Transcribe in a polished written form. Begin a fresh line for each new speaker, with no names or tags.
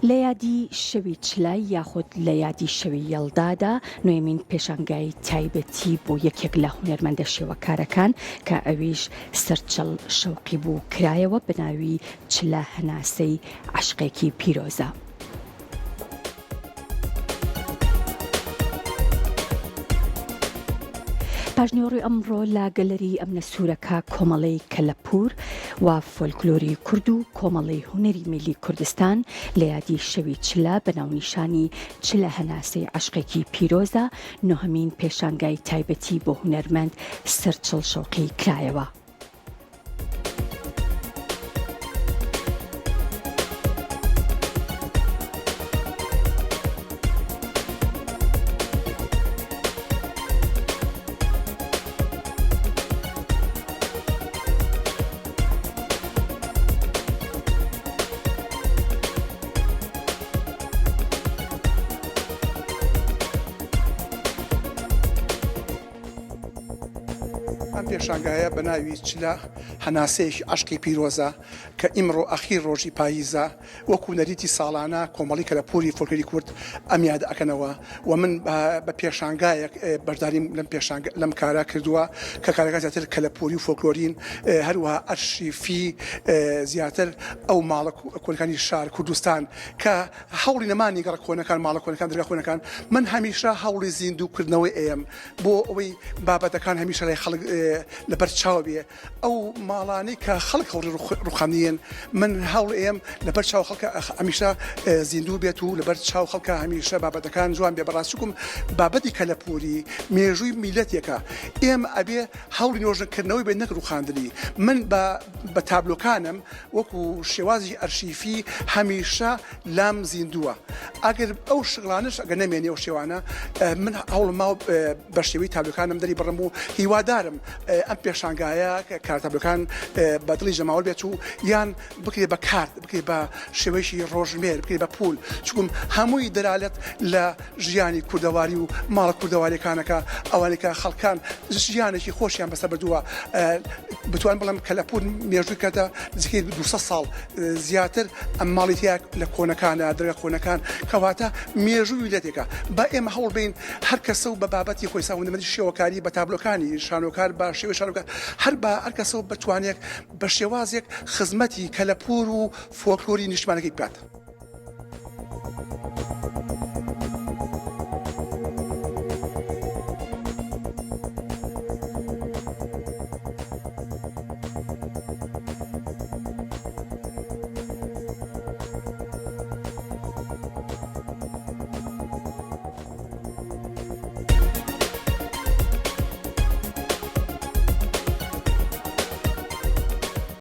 لە یادی شەوی چلای یاخود لە یادی شەوی یەڵدادا نوێمین پێشانگای تایبەتی بۆ یەکێک لە هونەرمەندە شێوەکارەکان کە ئەویش سەرچەڵ شەوقی بوو کرایەوە بە ناوی چلە هەناسەی عەشقێکی پیرۆزە. پاژنێڕۆی ئەمڕۆ لە گەلەری ئەمنە سوورەکە کۆمەڵەی کەلەپور و فۆلکلۆری کورد و کۆمەڵەی هونەری میلی کوردستان لە یادی شەوی چلە بە ناونیشانی چلە هەناسەی عەشقێکی پیرۆزە نۆهەمین پێشانگای تایبەتی بۆ هونەرمەند سەرچەڵ شەوقی کرایەوە.
ئەم پێشانگایە بە ناوی چلە هەناسەیەکی عەشقی پیرۆزە کە ئیمڕۆ ئەخیر ڕۆژی پاییزە وەکو نەریتی ساڵانە کۆمەڵی کەلەپوری فۆلکلۆری کورد ئەم یاد ئەکەنەوە و من بە پێشانگایەک بەشداریم لەم کارە کردووە کە کارەکان زیاتر کەلەپوری و فۆلکلۆرین هەروەها ئەرشیفی زیاتر ئەو ماڵە کۆنەکانی شار کوردستان کە هەوڵی نەمانی گەڕە کۆنەکان ماڵە کۆنەکان دەرگا کۆنەکان من هەمیشە هەوڵی زیندووکردنەوەی ئێم بۆ ئەوەی بابەتەکان هەمیشە لای خەڵک لەبەر چاو بێ ئەو ماڵانەی کە خەڵک هەوڵی ڕوخاندین من هەوڵ ئێم لەبەر چاو خەڵکە هەمیشە زیندوو بێت و لەبەر چاو خەڵکە هەمیشە بابەتەکان جوان بێ بەڕاستیکم بابەتی کەلەپوری مێژووی میلەتێکە ئێم ئەبێ هەوڵی نۆژنکردنەوەی بێت نەک ڕوخاندنی من بە تابلۆکانم وەکو شێوازی ئەرشیفی هەمیشە لام زیندووە ئەگەر ئەو شغلانش ئەگەر نەمێنێ ئەو شێوانە من هەوڵ ماوە بە شێوەی تابلۆکانم دەری بڕم و هیوادارم ئەم پێشانگایە کارتابلۆکان بە دڵی ژەماوە بێت و یان بکرێت بە کارت بکرێت بە شێوەیەکی ڕۆژمێر بکرێت بە پول چکم هەمووی دەرالێت لە ژیانی کوردەواری و ماڵە کوردەواریەکانەکە ئەوانێکە خەڵکان ژیانێکی خۆشیان بەسەر بردووە بتوان بڵم کەلەپور مێژووی کردە نزیکەی 200 ساڵ زیاتر ئەم ماڵیتیاک لە کۆنەکانە دەرگا کۆنەکان کەواتە مێژووی میلەتێکە با ئێمە هەوڵ بین هەر کەسە و بە بابەتی خۆی ساوندەمەندی شێوەکاری بە تابلۆکانی شانۆکار بە شێوەی شانۆکار هەر بە هەر کەسەوە بتوانێت بە شێوازێک خزمەتی کەلەپور و فۆلکلۆری نیشتمانەکەی بکات.